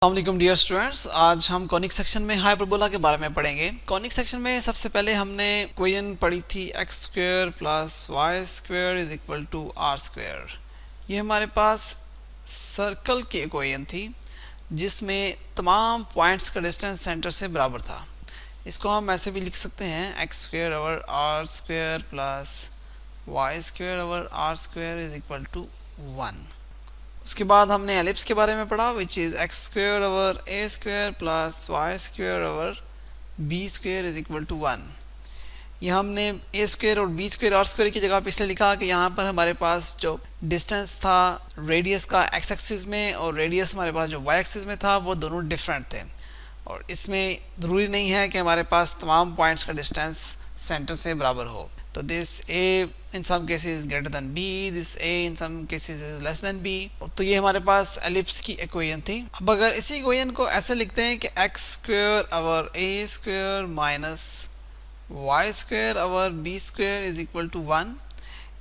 अस्सलाम dear students, आज हम कॉनिक सेक्शन में हाइपरबोला के बारे में पढ़ेंगे। कॉनिक सेक्शन में सबसे पहले हमने इक्वेशन पढ़ी थी x square plus y square is equal to r square. ये हमारे पास सर्कल की इक्वेशन थी जिसमें तमाम पॉइंट्स का डिस्टेंस सेंटर से बराबर था। इसको हम ऐसे भी लिख सकते हैं x square over r square plus y square over r square is equal to 1। उसके बाद हमने एलिप्स के बारे में पढ़ा which is x square over a square plus y square over b square is equal to 1। ये हमने a square और बी स्क्वायर आर स्क्वायर की जगह पे इसलिए लिखा कि यहाँ पर हमारे पास जो डिस्टेंस था रेडियस का एक्स एक्सिस में और रेडियस हमारे पास जो वाई एक्सिस में था वो दोनों डिफरेंट थे, और इसमें ज़रूरी नहीं है कि हमारे पास तमाम पॉइंट्स का डिस्टेंस सेंटर से बराबर हो। तो this a in some cases is greater than b, this a in some cases is less than b। तो ये हमारे पास एलिप्स की इक्वेशन थी। अब अगर इसी इक्वेशन को ऐसे लिखते हैं कि x square over a square minus y square over b square is equal to 1,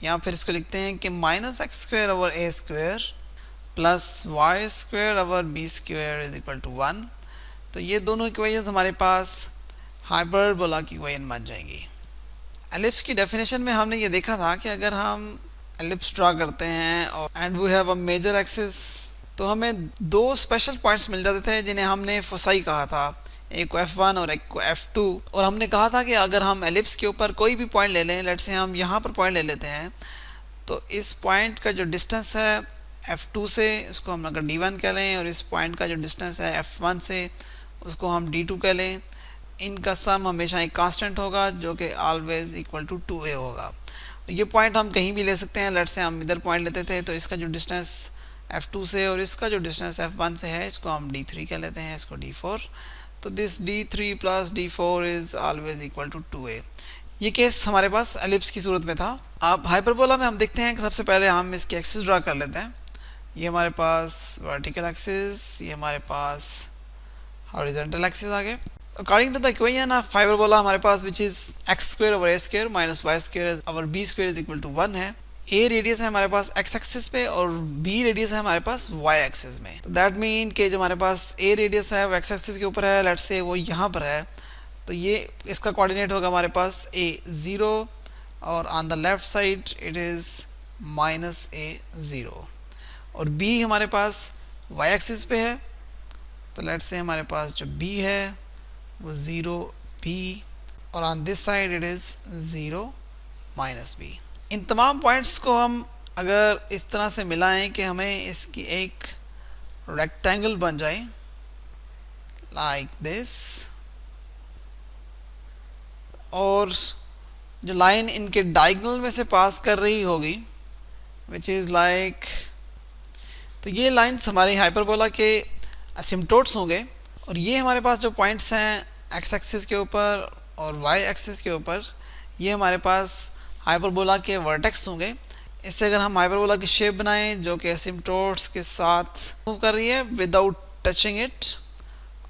या फिर इसको लिखते हैं कि minus x square over a square plus y square over b square is equal to 1, तो ये दोनों इक्वेशन हमारे पास हाइपरबोला की इक्वेशन बन जाएंगी। एलिप्स की डेफिनेशन में हमने ये देखा था कि अगर हम एलिप्स ड्रा करते हैं और and we have a major axis, तो हमें दो स्पेशल पॉइंट्स मिल जाते थे जिन्हें हमने फोसाई कहा था, एक को F1 और एक को F2। और हमने कहा था कि अगर हम एलिप्स के ऊपर कोई भी पॉइंट ले लें, लेट्स से हम यहाँ पर पॉइंट ले लेते हैं, तो इस पॉइंट का जो डिस्टेंस है F2 से उसको हम अगर D1 कह लें, और इस पॉइंट का जो डिस्टेंस है F1 से उसको हम D2 कह लें, इनका सम हमेशा एक कांस्टेंट होगा जो कि ऑलवेज इक्वल टू 2a होगा। ये पॉइंट हम कहीं भी ले सकते हैं, लेट्स से हम इधर पॉइंट लेते थे, तो इसका जो डिस्टेंस F2 से और इसका जो डिस्टेंस F1 से है इसको हम D3 कह लेते हैं, इसको D4। तो this D3 plus D4 is always equal to 2a। ये केस हमारे पास एलिप्स की सूरत में था। अब हाइपरबोला में हम देखते हैं कि सबसे पहले हम इसके एक्सिस ड्रा कर लेते हैं। ये हमारे पास वर्टिकल एक्सिस, ये हमारे पास हॉरिजॉन्टल एक्सिस आ गए। According to the equation of hyperbola हमारे पास which is x square over a square minus y square over b square is equal to 1 है। a रेडियस है हमारे पास x एक्सिस पे और b रेडियस है हमारे पास y एक्सिस में। तो दैट मीन कि जो हमारे पास a रेडियस है वो x एक्सिस के ऊपर है, लेट्स से वो यहाँ पर है, तो ये इसका कोऑर्डिनेट होगा हमारे पास a 0 और on the left side it is minus a 0, और b हमारे पास y एक्सिस पे है, तो लेट्स से हमारे पास जो b है वो 0b और on this side it is 0 minus b। इन तमाम पॉइंट्स को हम अगर इस तरह से मिलाएं कि हमें इसकी एक रेक्टेंगल बन जाए लाइक दिस, और जो लाइन इनके डायगोनल में से पास कर रही होगी विच इज़ लाइक, तो ये लाइन्स हमारे हाइपरबोला के असिम्प्टोट्स होंगे, और ये हमारे पास जो पॉइंट्स हैं एक्स एक्सिस के ऊपर और वाई एक्सिस के ऊपर ये हमारे पास हाइपरबोला के वर्टेक्स होंगे। इससे अगर हम हाइपरबोला की शेप बनाएं जो कि एसिम्प्टोट्स के साथ मूव कर रही है विदाउट टचिंग इट,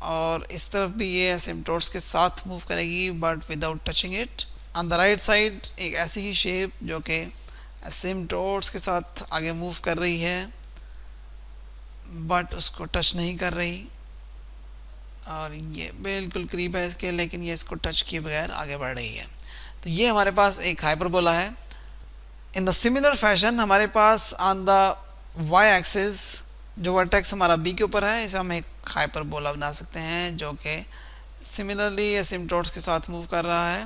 और इस तरफ भी ये एसिम्प्टोट्स के साथ मूव करेगी but without touching it. On the right side एक ऐसी ही शेप जो कि एसिम्प्टोट्स के साथ आगे मूव कर रही है बट उसको टच नहीं कर रही, और ये बिल्कुल करीब है इसके, लेकिन ये इसको टच किए बगैर आगे बढ़ रही है। तो ये हमारे पास एक हाइपरबोला है। इन द सिमिलर फैशन हमारे पास ऑन द वाई एक्सिस जो वर्टेक्स हमारा बी के ऊपर है, इसे हम एक हाइपरबोला बना सकते हैं जो कि सिमिलरली एसिम्प्टोट्स के साथ मूव कर रहा है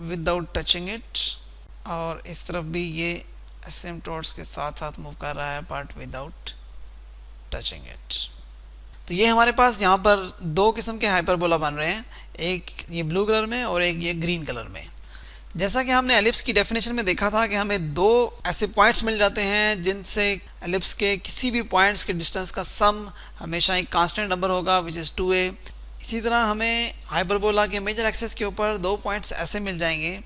विदाउट टचिंग इट, और इस तरफ भी ये एसिम्प्टोट्स के साथ साथ मूव कर रहा है बट विदाउट टचिंग इट। तो ये हमारे पास यहाँ पर दो किस्म के हाइपरबोला बन रहे हैं, एक ये ब्लू कलर में और एक ये ग्रीन कलर में। जैसा कि हमने एलिप्स की डेफिनेशन में देखा था कि हमें दो ऐसे पॉइंट्स मिल जाते हैं जिनसे एलिप्स के किसी भी पॉइंट्स के डिस्टेंस का सम हमेशा एक कांस्टेंट नंबर होगा विच इज़ 2a। इसी तरह हमें हाइपरबोला के मेजर एक्सिस के ऊपर दो पॉइंट्स ऐसे मिल जाएंगे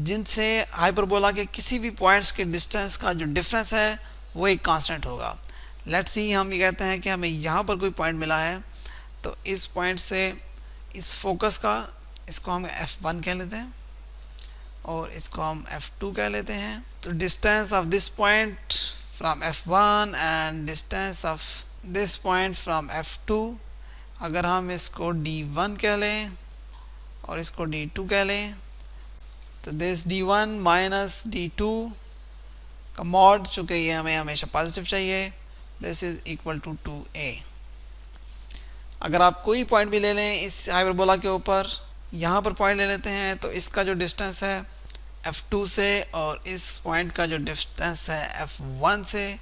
जिनसे हाइपरबोला के किसी भी पॉइंट्स के डिस्टेंस का जो डिफरेंस है वो एक कांस्टेंट होगा। लेट्स सी हम ये कहते हैं कि हमें यहाँ पर कोई पॉइंट मिला है, तो इस पॉइंट से इस फोकस का इसको हम F1 कह लेते हैं और इसको हम F2 कह लेते हैं। तो distance of this point from F1 and distance of this point from F2, अगर हम इसको D1 कह लें और इसको D2 कह लें, तो दिस D1 माइनस D2 का मॉड, चूँकि ये हमें हमेशा पॉजिटिव चाहिए, this is equal to 2a। अगर आप कोई पॉइंट भी ले लें इस हाइपरबोला के ऊपर, यहाँ पर पॉइंट ले लेते हैं, तो इसका जो डिस्टेंस है F2 से और इस पॉइंट का जो डिस्टेंस है F1 से,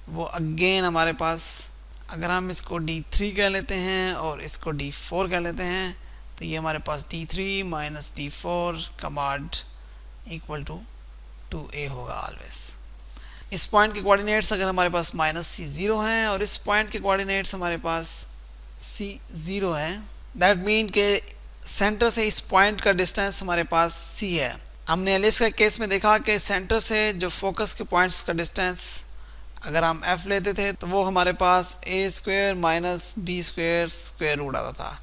वो अगेन हमारे पास, अगर हम इसको D3 कह लेते हैं और इसको D4 कह लेते हैं, तो ये हमारे पास D3 माइनस D4 का मॉड इक्वल टू 2a होगा ऑलवेज। इस पॉइंट के कोऑर्डिनेट्स अगर हमारे पास माइनस C0 हैं और इस पॉइंट के कोऑर्डिनेट्स हमारे पास C0 हैं, दैट मीन के सेंटर से इस पॉइंट का डिस्टेंस हमारे पास C है। हमने एलिप्स के केस में देखा कि सेंटर से जो फोकस के पॉइंट्स का डिस्टेंस अगर हम f लेते थे तो वो हमारे पास a square minus b square square root आता था,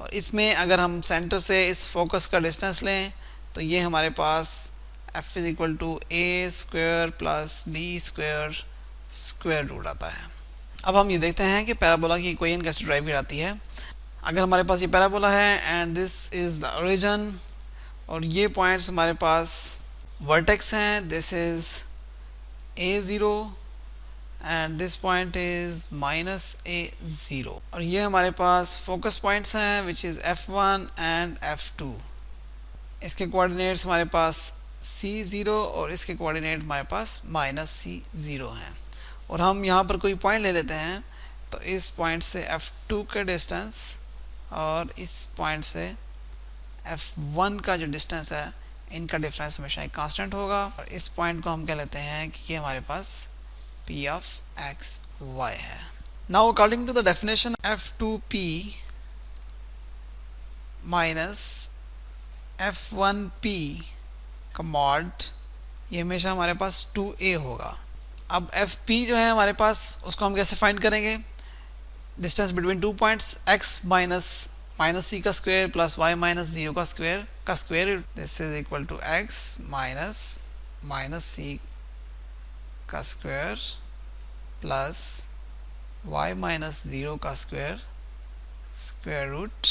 और इसमें अगर हम सेंटर से इस फोकस का डिस्टेंस लें तो ये हमारे पास f is equal to a square plus b square square root आता है। अब हम ये देखते हैं कि पैराबोला की इक्वेशन कैसे ड्राइव की जाती है। अगर हमारे पास ये पैराबोला है and this is the origin, और ये पॉइंट्स हमारे पास वर्टेक्स हैं, this is a0 and this point is minus a0, और ये हमारे पास फोकस पॉइंट्स हैं which is f1 and f2। इसके कोऑर्डिनेट्स हमारे पास C0 और इसके कोऑर्डिनेट हमारे पास माइनस C0 हैं, और हम यहाँ पर कोई पॉइंट ले लेते हैं, तो इस पॉइंट से F2 का डिस्टेंस और इस पॉइंट से F1 का जो डिस्टेंस है, इनका डिफरेंस हमेशा एक कांस्टेंट होगा, और इस पॉइंट को हम कह लेते हैं कि ये हमारे पास P of x y है। Now according to the definition F2P minus F1P का मॉड, ये हमेशा हमारे पास 2a होगा। अब FP जो है हमारे पास, उसको हम कैसे फाइंड करेंगे? Distance between two points, x minus c का स्क्वायर प्लस y माइनस 0 का square, this is equal to x minus c का स्क्वायर प्लस y माइनस 0 का स्क्वायर रूट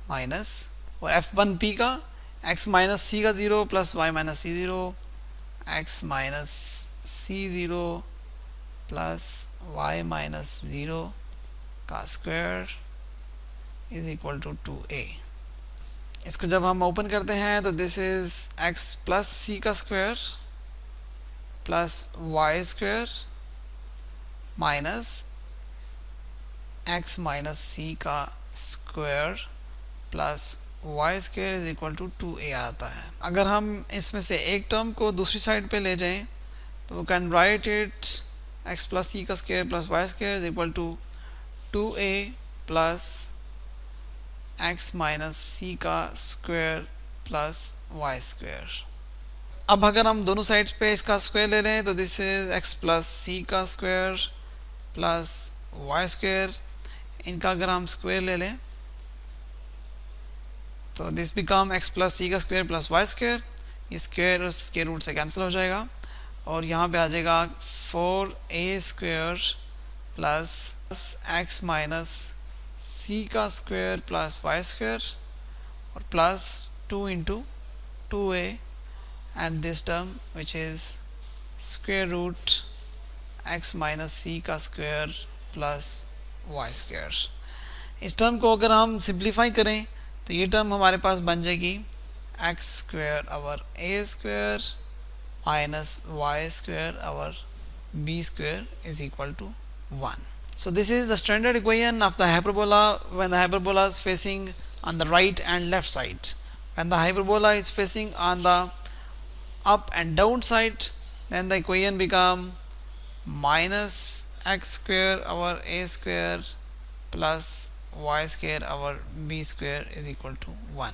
माइनस, और F1P का x माइनस c का 0 plus y minus c0, x minus c0 plus y minus 0 का square is equal to 2a। इसको जब हम open करते हैं तो this is x plus c का square plus y square minus x minus c का square plus y square is equal to 2a आता है। अगर हम इसमें से एक टर्म को दूसरी साइड पे ले जाएं तो we can write it x plus c का square plus y square is equal to 2a plus x minus c का स्क्वायर प्लस y स्क्वायर। अब अगर हम दोनों साइड पे इसका स्क्वायर ले लें तो this is x plus c का स्क्वायर प्लस y स्क्वायर, इनका अगर हम स्क्वायर ले लें तो this become x plus c का स्क्वायर प्लस y स्क्वायर, ये स्क्वायर उसके रूट से कैंसिल हो जाएगा, और यहाँ पे आ जाएगा 4a square plus x minus c का स्क्वायर प्लस y स्क्वायर और plus 2 into 2a and this term which is square root x minus c का स्क्वायर प्लस y स्क्वायर। इस टर्म को अगर हम सिंप्लीफाई करें तो ये टर्म हमारे पास बन जाएगी x square over a square minus y square over b square is equal to 1. So this is the standard equation of the hyperbola when the hyperbola is facing on the right and left side. When the hyperbola is facing on the up and down side, then the equation become minus x square over a square plus y square over b square is equal to 1.